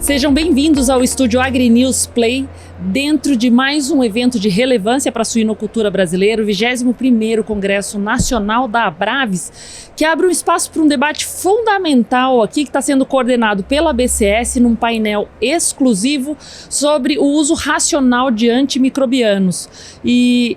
Sejam bem-vindos ao estúdio AgriNews Play, dentro de mais um evento de relevância para a suinocultura brasileira, o 21º Congresso Nacional da Abraves, que abre um espaço para um debate fundamental aqui, que está sendo coordenado pela BCS num painel exclusivo sobre o uso racional de antimicrobianos. E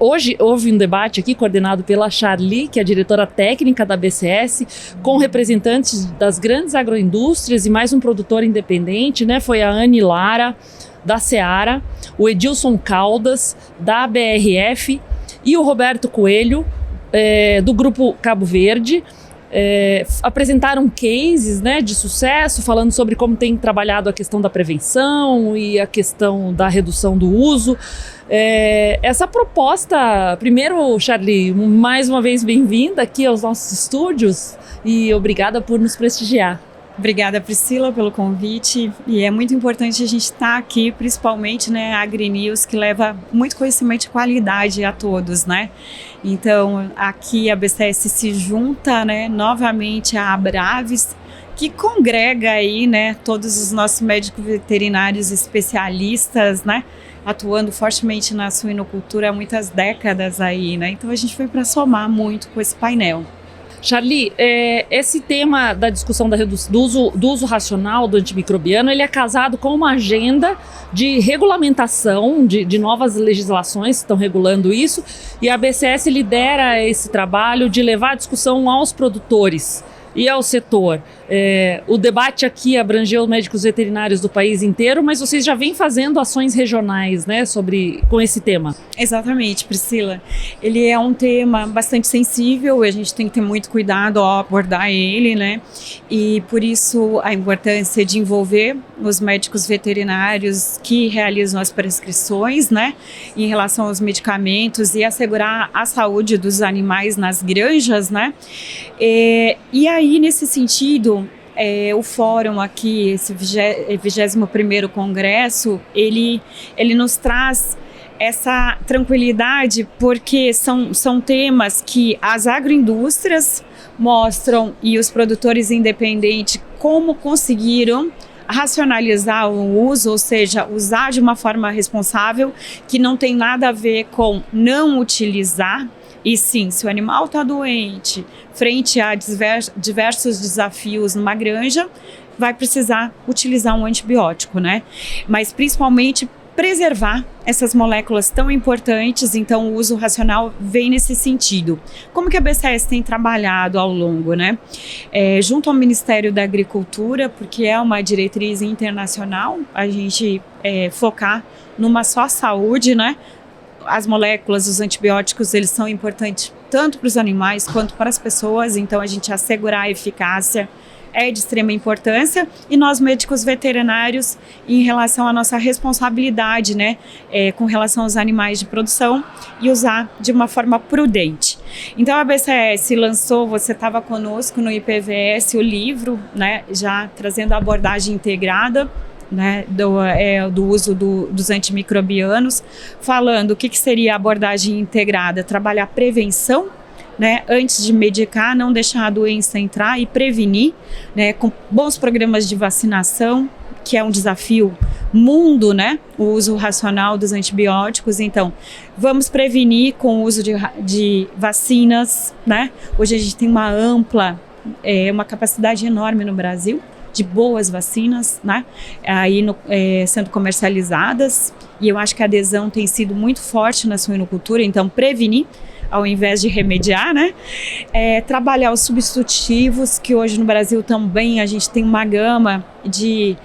hoje houve um debate aqui coordenado pela Charli, que é a diretora técnica da BCS, com representantes das grandes agroindústrias e mais um produtor independente, né? Foi a Anne Lara, da Seara, o Edilson Caldas, da BRF, e o Roberto Coelho, do Grupo Cabo Verde. Apresentaram cases, né, de sucesso, falando sobre como tem trabalhado a questão da prevenção e a questão da redução do uso. Essa proposta, primeiro, Charli, mais uma vez bem-vinda aqui aos nossos estúdios e obrigada por nos prestigiar. Obrigada, Priscila, pelo convite, e é muito importante a gente estar aqui, principalmente, né, a AgriNews, que leva muito conhecimento de qualidade a todos, né? Então, aqui a BCS se junta, né, novamente à Abraves, que congrega aí, né, todos os nossos médicos veterinários especialistas, né, atuando fortemente na suinocultura há muitas décadas aí, né? Então, a gente foi para somar muito com esse painel. Charli, esse tema da discussão do uso racional do antimicrobiano, ele é casado com uma agenda de regulamentação de novas legislações que estão regulando isso, e a BCS lidera esse trabalho de levar a discussão aos produtores e ao setor. O debate aqui abrangeu médicos veterinários do país inteiro, mas vocês já vêm fazendo ações regionais, né, com esse tema. Exatamente, Priscila. Ele é um tema bastante sensível e a gente tem que ter muito cuidado ao abordar ele, né? E por isso a importância de envolver os médicos veterinários que realizam as prescrições, né, em relação aos medicamentos e assegurar a saúde dos animais nas granjas, né? E aí, nesse sentido, o fórum aqui, esse 21º Congresso, ele nos traz essa tranquilidade, porque são temas que as agroindústrias mostram e os produtores independentes como conseguiram racionalizar o uso, ou seja, usar de uma forma responsável, que não tem nada a ver com não utilizar. E sim, se o animal está doente, frente a diversos desafios numa granja, vai precisar utilizar um antibiótico, né? Mas principalmente preservar essas moléculas tão importantes, então o uso racional vem nesse sentido. Como que a BCS tem trabalhado ao longo, né? Junto ao Ministério da Agricultura, porque é uma diretriz internacional, a gente focar numa só saúde, né? As moléculas, os antibióticos, eles são importantes tanto para os animais quanto para as pessoas, então a gente assegurar a eficácia é de extrema importância, e nós médicos veterinários em relação à nossa responsabilidade, né, com relação aos animais de produção e usar de uma forma prudente. Então a BCS lançou, você estava conosco no IPVS, o livro, né, já trazendo a abordagem integrada, né, do uso dos antimicrobianos, falando o que seria a abordagem integrada, trabalhar prevenção, né, antes de medicar, não deixar a doença entrar e prevenir, né, com bons programas de vacinação, que é um desafio mundo, né, o uso racional dos antibióticos. Então, vamos prevenir com o uso de vacinas, né? Hoje a gente tem uma ampla, uma capacidade enorme no Brasil de boas vacinas, né, aí sendo comercializadas, e eu acho que a adesão tem sido muito forte na suinocultura. Então, prevenir ao invés de remediar, né? Trabalhar os substitutivos, que hoje no Brasil também a gente tem uma gama de,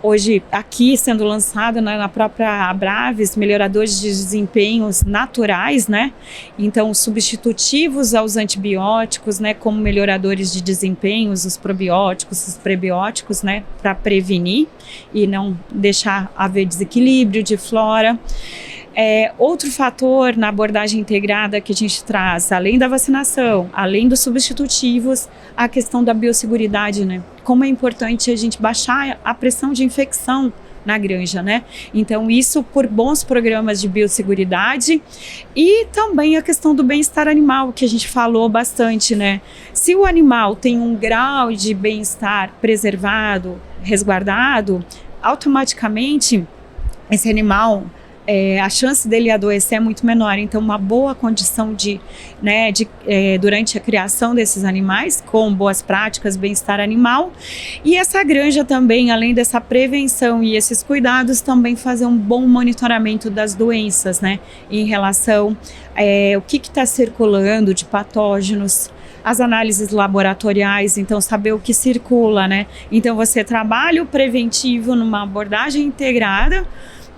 hoje aqui sendo lançado, né, na própria Abraves, melhoradores de desempenhos naturais, né? Então, substitutivos aos antibióticos, né, como melhoradores de desempenhos, os probióticos, os prebióticos, né, para prevenir e não deixar haver desequilíbrio de flora. Outro fator na abordagem integrada que a gente traz, além da vacinação, além dos substitutivos, a questão da biosseguridade, né? Como é importante a gente baixar a pressão de infecção na granja, né? Então, isso por bons programas de biosseguridade, e também a questão do bem-estar animal, que a gente falou bastante, né? Se o animal tem um grau de bem-estar preservado, resguardado, automaticamente esse animal, a chance dele adoecer é muito menor. Então, uma boa condição durante a criação desses animais, com boas práticas, bem-estar animal. E essa granja também, além dessa prevenção e esses cuidados, também fazer um bom monitoramento das doenças, né? Em relação o que está circulando de patógenos, as análises laboratoriais, então saber o que circula, né? Então, você trabalha o preventivo numa abordagem integrada,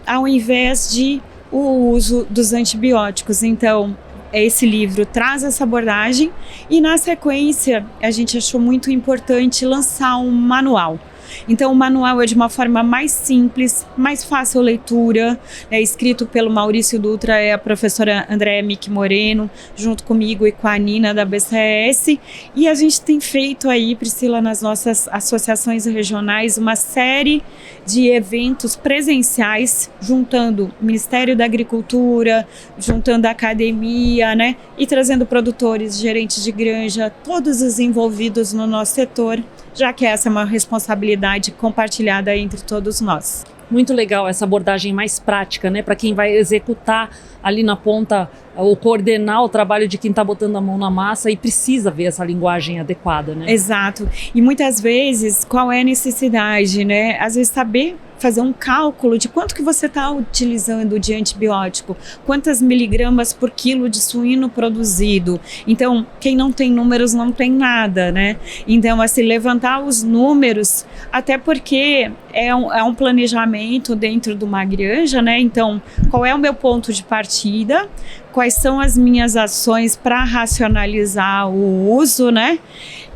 ao invés de o uso dos antibióticos. Então, esse livro traz essa abordagem e, na sequência, a gente achou muito importante lançar um manual. Então, o manual é de uma forma mais simples, mais fácil leitura, é escrito pelo Maurício Dutra, a professora Andréa Mick Moreno, junto comigo e com a Nina da BCS, e a gente tem feito aí, Priscila, nas nossas associações regionais, uma série de eventos presenciais, juntando o Ministério da Agricultura, juntando a academia, né, e trazendo produtores, gerentes de granja, todos os envolvidos no nosso setor, já que essa é uma responsabilidade compartilhada entre todos nós. Muito legal essa abordagem mais prática, né? Para quem vai executar ali na ponta ou coordenar o trabalho de quem está botando a mão na massa e precisa ver essa linguagem adequada, né? Exato. E muitas vezes, qual é a necessidade, né? Às vezes saber fazer um cálculo de quanto que você está utilizando de antibiótico, quantas miligramas por quilo de suíno produzido. Então, quem não tem números não tem nada, né? Então, assim, levantar os números, até porque é um planejamento dentro de uma granja, né? Então, qual é o meu ponto de partida? Quais são as minhas ações para racionalizar o uso, né?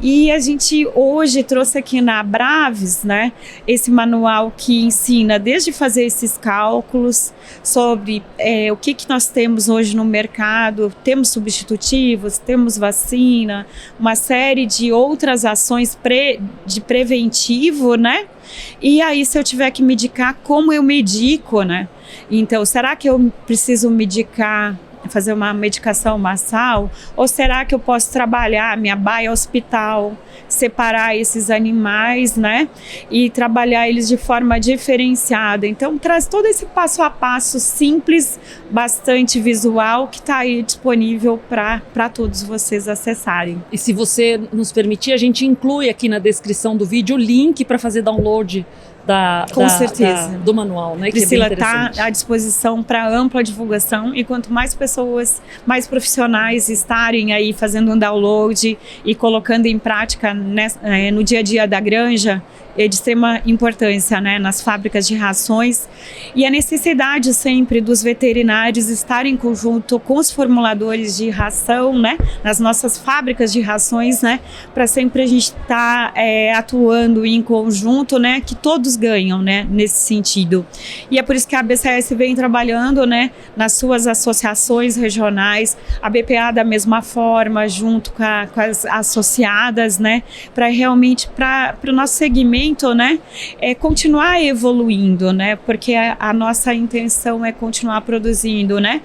E a gente hoje trouxe aqui na Abraves, né, esse manual que ensina desde fazer esses cálculos sobre o que nós temos hoje no mercado, temos substitutivos, temos vacina, uma série de outras ações de preventivo, né? E aí, se eu tiver que medicar, como eu medico, né? Então, será que eu preciso medicar, fazer uma medicação massal, ou será que eu posso trabalhar minha baia hospital, separar esses animais, né, e trabalhar eles de forma diferenciada? Então traz todo esse passo a passo simples, bastante visual, que está aí disponível para todos vocês acessarem. E se você nos permitir, a gente inclui aqui na descrição do vídeo o link para fazer download Com certeza. do manual, né? Priscila, que é bem interessante. Está à disposição para ampla divulgação, e quanto mais pessoas, mais profissionais estarem aí fazendo um download e colocando em prática no dia a dia da granja, é de extrema importância, né, nas fábricas de rações, e a necessidade sempre dos veterinários estarem em conjunto com os formuladores de ração, né, nas nossas fábricas de rações, né, para sempre a gente estar atuando em conjunto, né, que todos ganham, né, nesse sentido. E é por isso que a BCS vem trabalhando, né, nas suas associações regionais, a BPA da mesma forma, junto com as associadas, né, para realmente, para o nosso segmento, né, continuar evoluindo, né, porque a nossa intenção é continuar produzindo, né,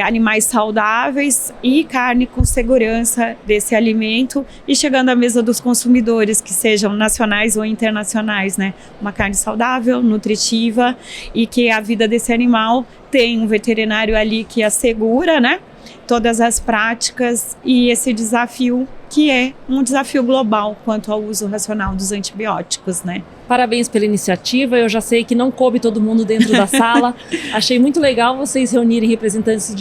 animais saudáveis e carne com segurança desse alimento e chegando à mesa dos consumidores, que sejam nacionais ou internacionais, né, uma carne saudável, nutritiva, e que a vida desse animal tem um veterinário ali que assegura, né, todas as práticas, e esse desafio que é um desafio global quanto ao uso racional dos antibióticos, né? Parabéns pela iniciativa. Eu já sei que não coube todo mundo dentro da sala. Achei muito legal vocês reunirem representantes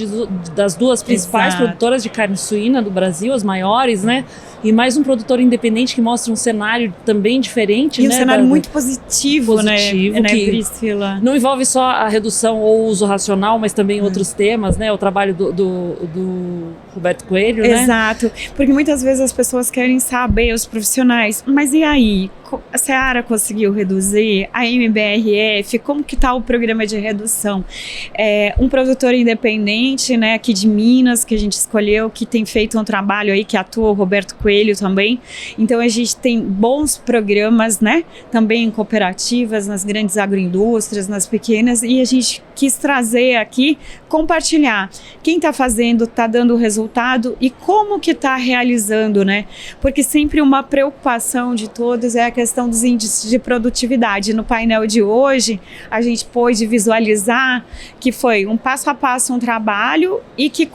das duas principais produtoras de carne suína do Brasil, as maiores, né? E mais um produtor independente que mostra um cenário também diferente, e né? Um cenário muito positivo, né, que Priscila? Não envolve só a redução ou o uso racional, mas também outros temas, né? O trabalho do Roberto Coelho, né? Exato, porque muitas vezes as pessoas querem saber, os profissionais, mas e aí? A Seara conseguiu reduzir? A MBRF, como que está o programa de redução? Um produtor independente, né, aqui de Minas, que a gente escolheu, que tem feito um trabalho aí, que atua o Roberto Coelho também. Então a gente tem bons programas, né, também em cooperativas, nas grandes agroindústrias, nas pequenas, e a gente quis trazer aqui, compartilhar quem está fazendo, está dando resultado e como que está realizando, né? Porque sempre uma preocupação de todos é a questão dos índices de produtividade. No painel de hoje, a gente pôde visualizar que foi um passo a passo um trabalho e que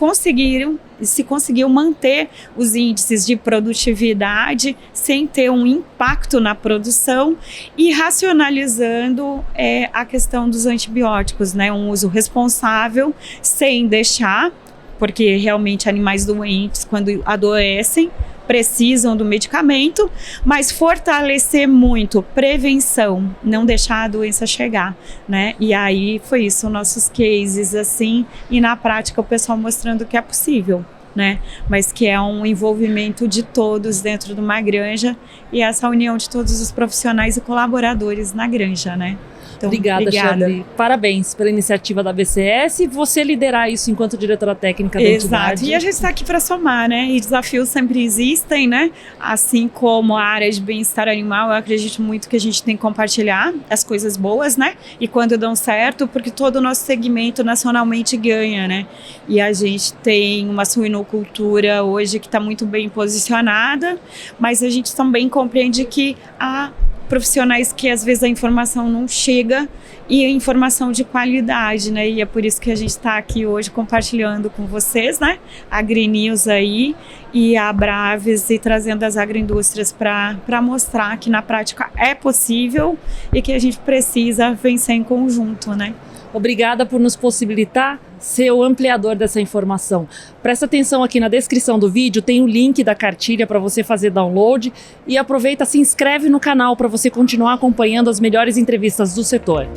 se conseguiu manter os índices de produtividade sem ter um impacto na produção e racionalizando a questão dos antibióticos, né? Um uso responsável, sem deixar, porque realmente animais doentes, quando adoecem, precisam do medicamento, mas fortalecer muito prevenção, não deixar a doença chegar, né? E aí foi isso, nossos cases assim, e na prática o pessoal mostrando que é possível, né? Mas que é um envolvimento de todos dentro de uma granja e essa união de todos os profissionais e colaboradores na granja, né? Então, obrigada, Shirley. Parabéns pela iniciativa da BCS e você liderar isso enquanto diretora técnica da entidade. Exato. E a gente está aqui para somar, né? E desafios sempre existem, né? Assim como a área de bem-estar animal, eu acredito muito que a gente tem que compartilhar as coisas boas, né? E quando dão certo, porque todo o nosso segmento nacionalmente ganha, né? E a gente tem uma suinocultura hoje que está muito bem posicionada, mas a gente também compreende que há profissionais que às vezes a informação não chega e a informação de qualidade, né? E é por isso que a gente está aqui hoje compartilhando com vocês, né? A AgriNews aí e a Abraves e trazendo as agroindústrias para mostrar que na prática é possível e que a gente precisa vencer em conjunto, né? Obrigada por nos possibilitar ser o ampliador dessa informação. Presta atenção aqui na descrição do vídeo, tem o link da cartilha para você fazer download e aproveita, se inscreve no canal para você continuar acompanhando as melhores entrevistas do setor.